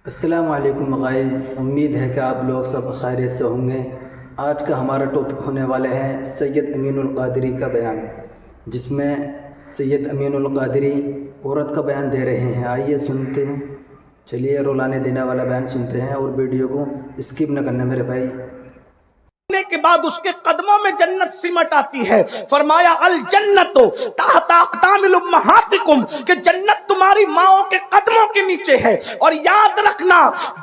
السلام علیکم غائز، امید ہے کہ آپ لوگ سب خیریت سے ہوں گے۔ آج کا ہمارا ٹاپک ہونے والے ہیں سید امین القادری کا بیان، جس میں سید امین القادری عورت کا بیان دے رہے ہیں۔ آئیے سنتے ہیں، چلیے رولانے دینے والا بیان سنتے ہیں اور ویڈیو کو اسکپ نہ کرنا میرے بھائی۔ کے بعد اس کے قدموں میں جنت سمٹ آتی ہے۔ فرمایا الجنت تحت اقدام الامہاتکم، کہ جنت تمہاری ماؤں کے قدموں کے نیچے ہے۔ اور یاد رکھنا،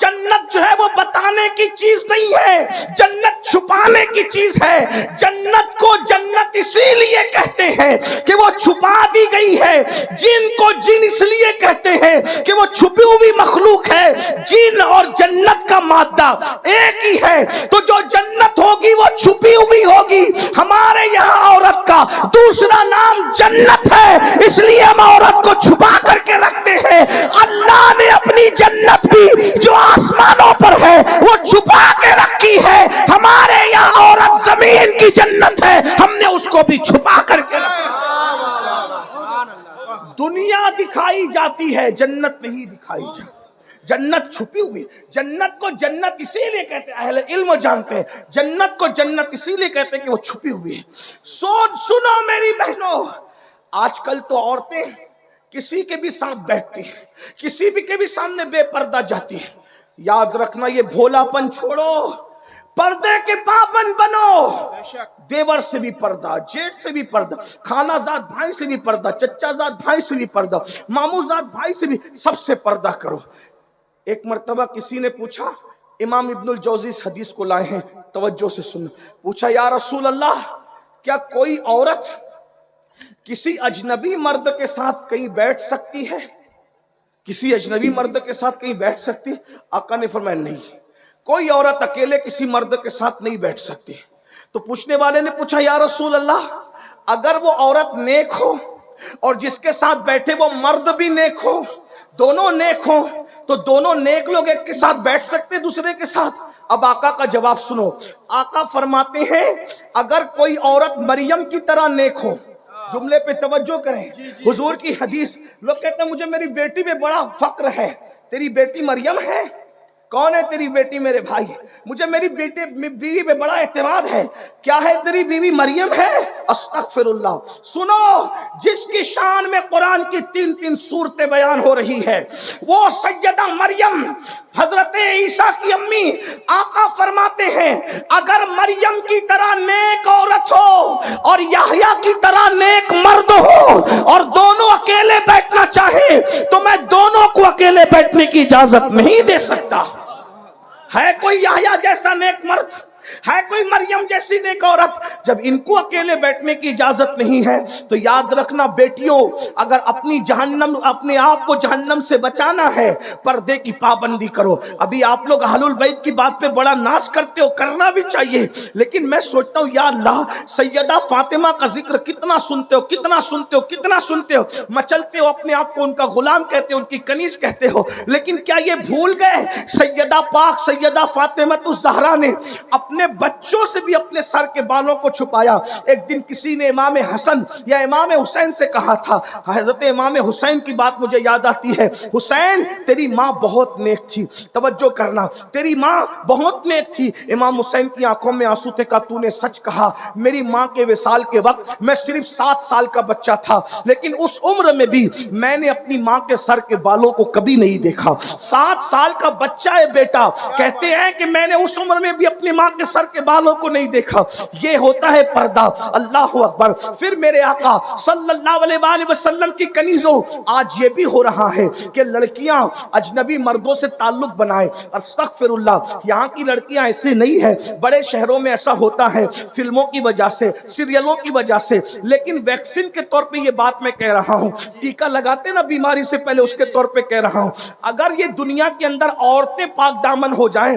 جنت جو ہے وہ بتانے کی چیز نہیں ہے، جنت چھپانے کی چیز ہے۔ جنت کو جنت اسی لیے کہتے ہیں کہ وہ چھپا دی گئی ہے۔ جن کو جن اس لیے کہتے ہیں کہ وہ چھپی ہوئی مخلوق ہے۔ جن اور جنت کا مادہ ایک ہی ہے، تو جو جنت ہوگی وہ چھپی ہوئی ہوگی۔ ہمارے یہاں عورت کا دوسرا نام جنت ہے، اس لیے ہم عورت کو چھپا کر کے رکھتے ہیں۔ اللہ نے اپنی جنت بھی جو آسمانوں پر ہے وہ چھپا کے رکھی ہے۔ ہمارے یہاں عورت زمین کی جنت ہے، ہم نے اس کو بھی چھپا کر کے رکھا۔ دنیا دکھائی جاتی ہے، جنت نہیں دکھائی جاتی۔ جنت چھپی ہوئی، جنت کو جنت اسی لیے کہتے ہیں، اہل علم جانتے ہیں جنت کو جنت اسی لیے کہتے ہیں کہ وہ چھپی ہوئی ہے۔ سنو میری بہنوں، آج کل تو عورتیں کسی کے بھی ساتھ بیٹھتی ہیں، کسی بھی کے بھی سامنے بے پردہ جاتی ہیں۔ یاد رکھنا، یہ بھولا پن چھوڑو، پردے کے پابند بنو۔ دیور سے بھی پردہ، جیٹ سے بھی پردہ، خالہ زاد بھائی سے بھی پردہ، چچا زاد بھائی سے بھی پردہ، ماموں زاد بھائی سے بھی، سب سے پردہ کرو۔ ایک مرتبہ کسی نے پوچھا، امام ابن الجوزی اس حدیث کو لائے ہیں، توجہ سے سننا۔ پوچھا، یا رسول اللہ، کیا کوئی عورت کسی اجنبی مرد کے ساتھ کہیں بیٹھ سکتی ہے؟ کسی اجنبی مرد کے ساتھ کہیں بیٹھ سکتی ہے؟ آقا نے فرمایا نہیں، کوئی عورت اکیلے کسی مرد کے ساتھ نہیں بیٹھ سکتی۔ تو پوچھنے والے نے پوچھا، یا رسول اللہ، اگر وہ عورت نیک ہو اور جس کے ساتھ بیٹھے وہ مرد بھی نیک ہو، دونوں نیک ہو، تو دونوں نیک لوگ ایک کے ساتھ بیٹھ سکتے دوسرے کے ساتھ؟ اب آقا کا جواب سنو۔ آقا فرماتے ہیں، اگر کوئی عورت مریم کی طرح نیک ہو، جملے پہ توجہ کریں، حضور کی حدیث، لوگ کہتے ہیں مجھے میری بیٹی پہ بڑا فخر ہے۔ تیری بیٹی مریم ہے؟ کون ہے تیری بیٹی میرے بھائی؟ مجھے میری بیوی پہ بڑا اعتماد ہے۔ کیا ہے تیری بیوی مریم ہے؟ استغفر اللہ۔ سنو، جس کی شان میں قرآن کی 3 سورتیں بیان ہو رہی ہے، وہ سیدہ مریم، حضرت عیسیٰ کی امی۔ آقا فرماتے ہیں، اگر مریم کی طرح نیک عورت ہو اور یحییٰ کی طرح نیک مرد ہو اور دونوں اکیلے بیٹھنا چاہے، تو میں دونوں کو اکیلے بیٹھنے کی اجازت نہیں دے سکتا۔ ہے کوئی یحییٰ جیسا نیک مرد؟ ہے کوئی مریم جیسی نیک عورت؟ جب ان کو اکیلے بیٹھنے کی اجازت نہیں ہے تو یاد رکھنا بیٹیوں، اگر اپنے آپ کو جہنم سے بچانا ہے، پردے کی پابندی کرو۔ ابھی آپ لوگ اہل البیت کی بات پہ بڑا ناز کرتے ہو، کرنا بھی چاہیے، لیکن میں سوچتا ہوں یا اللہ، سیدہ فاطمہ کا ذکر کتنا سنتے ہو، کتنا سنتے ہو، کتنا سنتے ہو، مچلتے ہو، اپنے آپ کو ان کا غلام کہتے ہو، ان کی کنیز کہتے ہو، لیکن کیا یہ بھول گئے سیدہ پاک سیدہ فاطمہ الزہرا نے اپنے بچوں سے بھی اپنے سر کے بالوں کو چھپایا؟ ایک دن کسی نے امام حسن یا امام حسین سے کہا تھا، حضرت امام حسین کی بات مجھے یاد آتی ہے، حسین تیری ماں بہت نیک تھی، توجہ کرنا، تیری ماں بہت نیک تھی۔ امام حسین کی آنکھوں میں آنسو تھے، کہا تو نے سچ کہا، میری ماں کے وصال کے وقت میں صرف 7 سال کا بچہ تھا، لیکن اس عمر میں بھی میں نے اپنی ماں کے سر کے بالوں کو کبھی نہیں دیکھا۔ 7 سال کا بچہ ہے بیٹا، کہتے ہیں کہ میں نے اس عمر میں بھی اپنی ماں کے سر کے بالوں کو نہیں دیکھا۔ یہ ہوتا ہے پردہ۔ اللہ اکبر۔ پھر میرے آقا صلی اللہ علیہ وآلہ وسلم کی کنیزوں، آج یہ بھی ہو رہا ہے کہ لڑکیاں اجنبی مردوں سے تعلق بنائیں۔ استغفر اللہ، یہاں کی لڑکیاں ایسے نہیں ہیں، بڑے شہروں میں ایسا ہوتا ہے فلموں کی وجہ سے، سیریلوں کی وجہ سے، لیکن ویکسین کے طور پہ یہ بات میں کہہ رہا ہوں، ٹیکہ لگاتے نا بیماری سے پہلے، اس کے طور پہ کہہ رہا ہوں، اگر یہ دنیا کے اندر عورتیں پاک دامن ہو جائیں،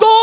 2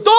2